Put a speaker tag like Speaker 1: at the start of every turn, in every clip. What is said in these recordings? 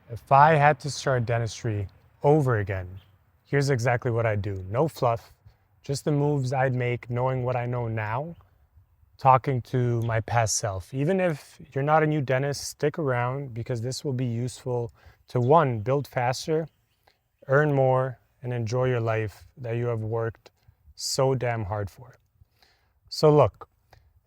Speaker 1: If I had to start dentistry over again, here's exactly what I'd do. No fluff, just the moves I'd make knowing what I know now, talking to my past self. Even if you're not a new dentist, stick around because this will be useful to one, build faster, earn more, and enjoy your life that you have worked so damn hard for. So look,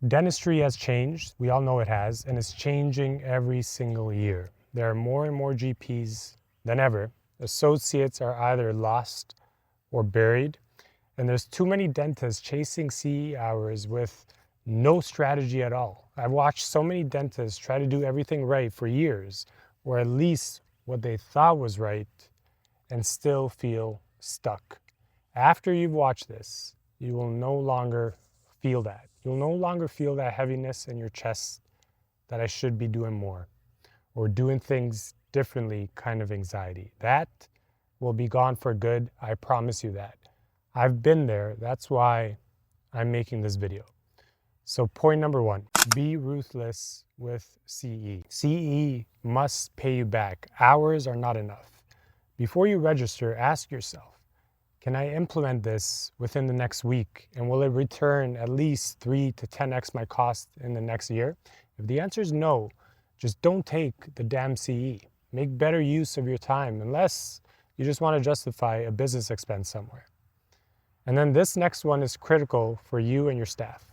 Speaker 1: dentistry has changed. We all know it has, and it's changing every single year. There are more and more GPs than ever. Associates are either lost or buried, and there's too many dentists chasing CE hours with no strategy at all. I've watched so many dentists try to do everything right for years, or at least what they thought was right, and still feel stuck. After you've watched this, you will no longer feel that. You'll no longer feel that heaviness in your chest that I should be doing more or doing things differently kind of anxiety. That will be gone for good. I promise you that. I've been there. That's why I'm making this video. So point number one, be ruthless with CE. CE must pay you back. Hours are not enough. Before you register, ask yourself, can I implement this within the next week? And will it return at least 3 to 10x my cost in the next year? If the answer is no, just don't take the damn CE. Make better use of your time, unless you just want to justify a business expense somewhere. And then this next one is critical for you and your staff.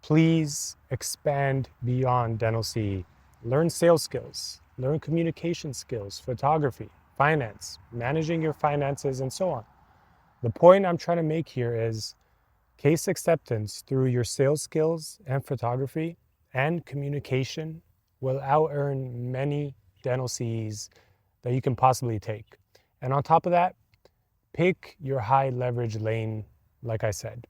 Speaker 1: Please expand beyond dental CE. Learn sales skills, learn communication skills, photography, finance, managing your finances, and so on. The point I'm trying to make here is case acceptance through your sales skills and photography and communication will out-earn many dental CEs that you can possibly take. And on top of that, pick your high leverage lane, like I said.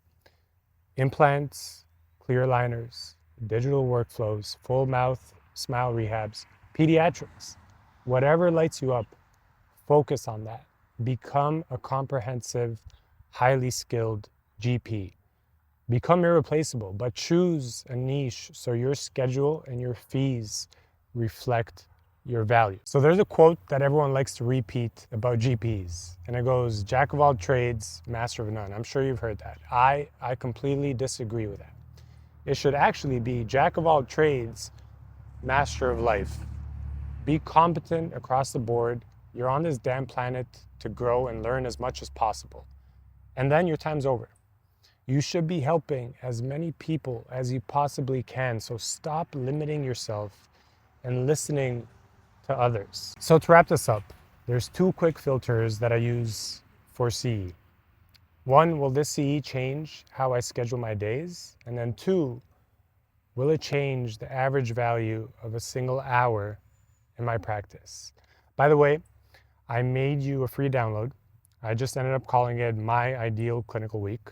Speaker 1: Implants, clear aligners, digital workflows, full mouth, smile rehabs, pediatrics, whatever lights you up, focus on that. Become a comprehensive, highly skilled GP. Become irreplaceable, but choose a niche so your schedule and your fees reflect your value. So there's a quote that everyone likes to repeat about GPs, and it goes, "Jack of all trades, master of none." I'm sure you've heard that. I completely disagree with that. It should actually be Jack of all trades, master of life. Be competent across the board. You're on this damn planet to grow and learn as much as possible. And then your time's over. You should be helping as many people as you possibly can. So stop limiting yourself and listening to others. So to wrap this up, there's 2 quick filters that I use for CE. 1, will this CE change how I schedule my days? And then 2, will it change the average value of a single hour in my practice? By the way, I made you a free download. I just ended up calling it My Ideal Clinical Week.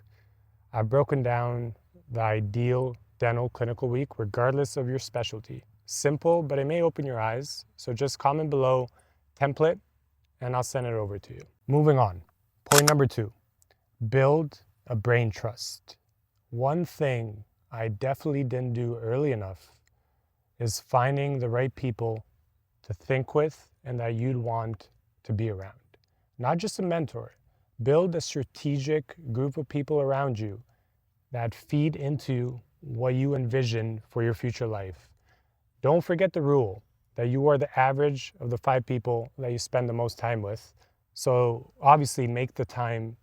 Speaker 1: I've broken down the ideal dental clinical week regardless of your specialty. Simple, but it may open your eyes. So just comment below template and I'll send it over to you. Moving on. Point number 2, build a brain trust. One thing I definitely didn't do early enough is finding the right people to think with and that you'd want to be around. Not just a mentor. Build a strategic group of people around you that feed into what you envision for your future life. Don't forget the rule that you are the average of the 5 people that you spend the most time with. So obviously make the time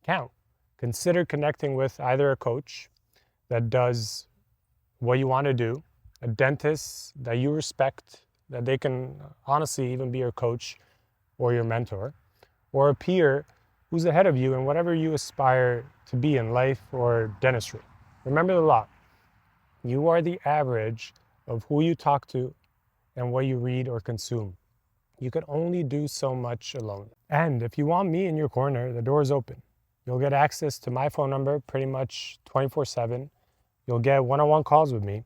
Speaker 1: count. Consider connecting with either a coach that does what you want to do, a dentist that you respect, that they can honestly even be your coach or your mentor, or a peer who's ahead of you in whatever you aspire to be in life or dentistry. Remember the law. You are the average of who you talk to and what you read or consume. You can only do so much alone. And if you want me in your corner, the door is open. You'll get access to my phone number pretty much 24/7. You'll get one-on-one calls with me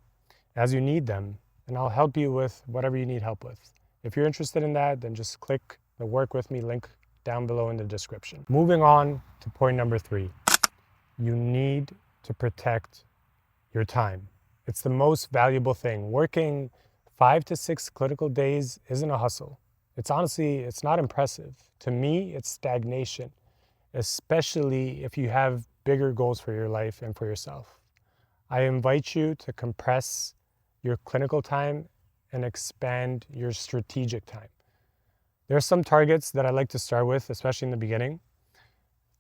Speaker 1: as you need them, and I'll help you with whatever you need help with. If you're interested in that, then just click the Work With Me link down below in the description. Moving on to point number 3. You need to protect your time. It's the most valuable thing. Working 5 to 6 clinical days isn't a hustle. It's not impressive. To me, it's stagnation, especially if you have bigger goals for your life and for yourself. I invite you to compress your clinical time and expand your strategic time. There are some targets that I like to start with, especially in the beginning.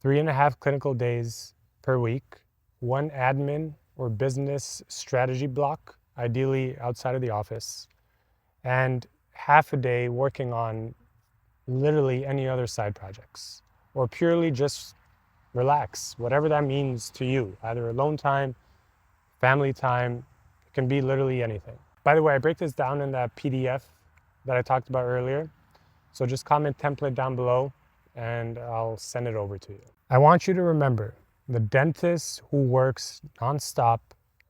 Speaker 1: 3.5 clinical days per week, 1 admin or business strategy block, ideally outside of the office, and half a day working on literally any other side projects, or purely just relax, whatever that means to you, either alone time, family time. It can be literally anything. By the way, I break this down in that PDF that I talked about earlier. So just comment template down below and I'll send it over to you. I want you to remember, the dentist who works nonstop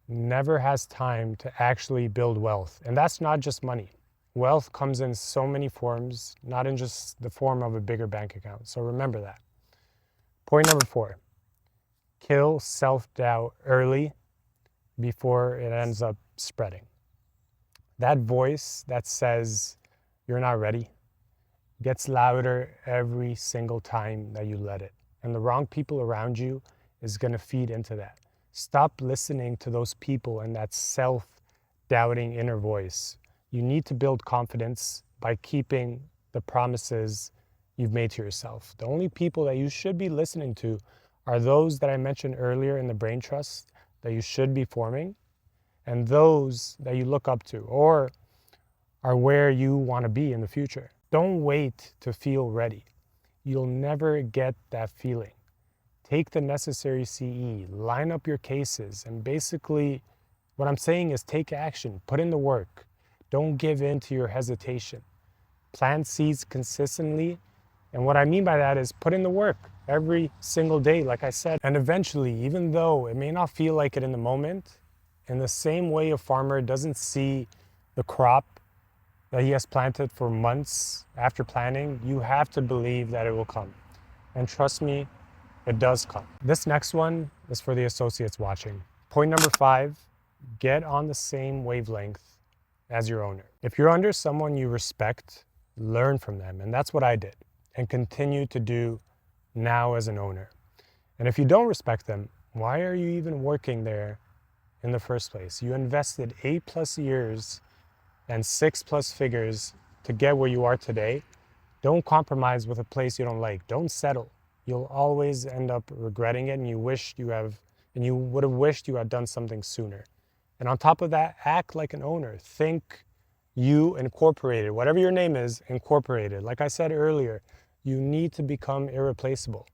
Speaker 1: never has time to actually build wealth. And that's not just money. Wealth comes in so many forms, not in just the form of a bigger bank account. So remember that. Point number 4, kill self-doubt early before it ends up spreading. That voice that says you're not ready gets louder every single time that you let it. And the wrong people around you is going to feed into that. Stop listening to those people and that self-doubting inner voice. You need to build confidence by keeping the promises you've made to yourself. The only people that you should be listening to are those that I mentioned earlier in the brain trust that you should be forming, and those that you look up to or are where you want to be in the future. Don't wait to feel ready. You'll never get that feeling. Take the necessary CE, line up your cases, and basically what I'm saying is take action, put in the work. Don't give in to your hesitation. Plant seeds consistently. And what I mean by that is put in the work every single day, like I said. And eventually, even though it may not feel like it in the moment, in the same way a farmer doesn't see the crop that he has planted for months after planting, you have to believe that it will come. And trust me, it does come. This next one is for the associates watching. Point number 5, get on the same wavelength as your owner. If you're under someone you respect, learn from them. And that's what I did and continue to do now as an owner. And if you don't respect them, why are you even working there in the first place? You invested 8+ years and 6+ figures to get where you are today. Don't compromise with a place you don't like. Don't settle. You'll always end up regretting it, and you would have wished you had done something sooner. And on top of that, act like an owner. Think you incorporated, whatever your name is, incorporated. Like I said earlier, you need to become irreplaceable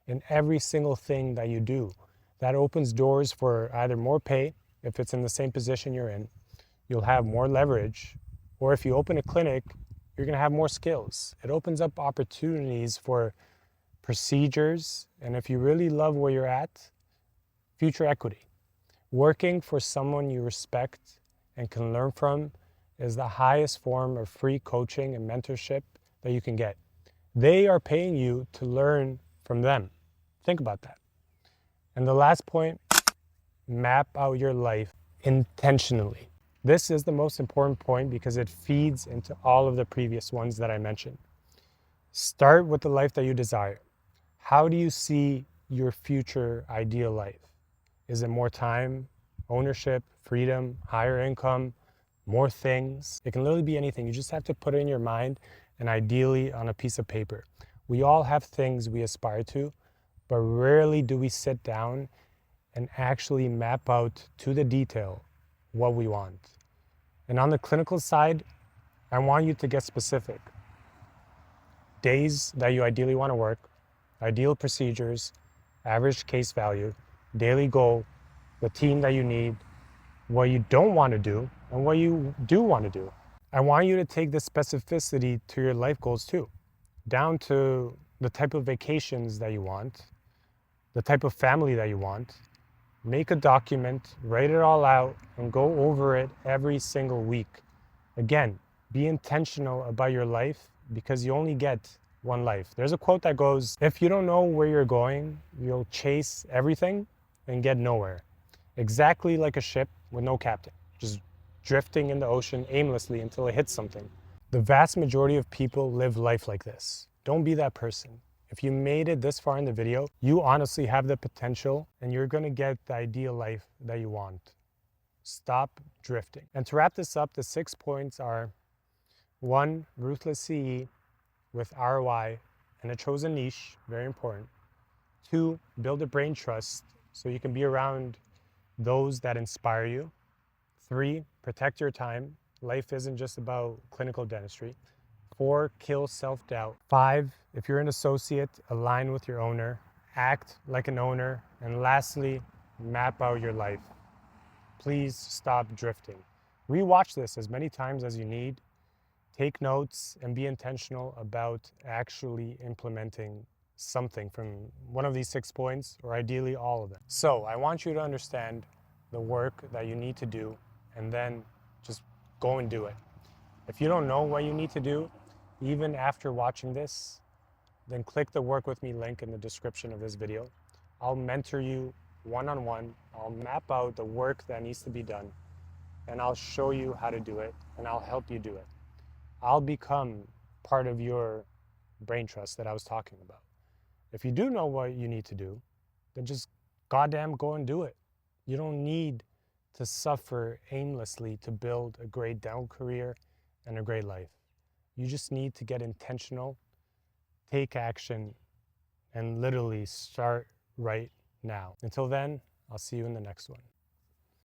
Speaker 1: in every single thing that you do. That opens doors for either more pay, if it's in the same position you're in, you'll have more leverage, or if you open a clinic, you're gonna have more skills. It opens up opportunities for procedures, and if you really love where you're at, future equity. Working for someone you respect and can learn from is the highest form of free coaching and mentorship that you can get. They are paying you to learn from them. Think about that. And the last point, map out your life intentionally. This is the most important point because it feeds into all of the previous ones that I mentioned. Start with the life that you desire. How do you see your future ideal life? Is it more time, ownership, freedom, higher income, more things? It can literally be anything. You just have to put it in your mind and ideally on a piece of paper. We all have things we aspire to, but rarely do we sit down and actually map out to the detail what we want. And on the clinical side, I want you to get specific. Days that you ideally want to work, ideal procedures, average case value, daily goal, the team that you need, what you don't want to do, and what you do want to do. I want you to take this specificity to your life goals too, down to the type of vacations that you want, the type of family that you want. Make a document, write it all out, and go over it every single week. Again, be intentional about your life because you only get one life. There's a quote that goes, if you don't know where you're going, you'll chase everything and get nowhere. Exactly like a ship with no captain, just drifting in the ocean aimlessly until it hits something. The vast majority of people live life like this. Don't be that person. If you made it this far in the video, you honestly have the potential and you're gonna get the ideal life that you want. Stop drifting. And to wrap this up, the 6 points are: 1, ruthless CE with ROI and a chosen niche, very important. 2, build a brain trust so you can be around those that inspire you. 3, protect your time. Life isn't just about clinical dentistry. 4, kill self-doubt. 5, if you're an associate, align with your owner, act like an owner. And lastly, map out your life. Please stop drifting. Rewatch this as many times as you need. Take notes and be intentional about actually implementing something from one of these 6 points, or ideally all of them. So I want you to understand the work that you need to do and then just go and do it. If you don't know what you need to do, even after watching this, then click the Work With Me link in the description of this video. I'll mentor you one-on-one. I'll map out the work that needs to be done, and I'll show you how to do it, and I'll help you do it. I'll become part of your brain trust that I was talking about. If you do know what you need to do, then just goddamn go and do it. You don't need to suffer aimlessly to build a great dental career and a great life. You just need to get intentional, take action, and literally start right now. Until then, I'll see you in the next one.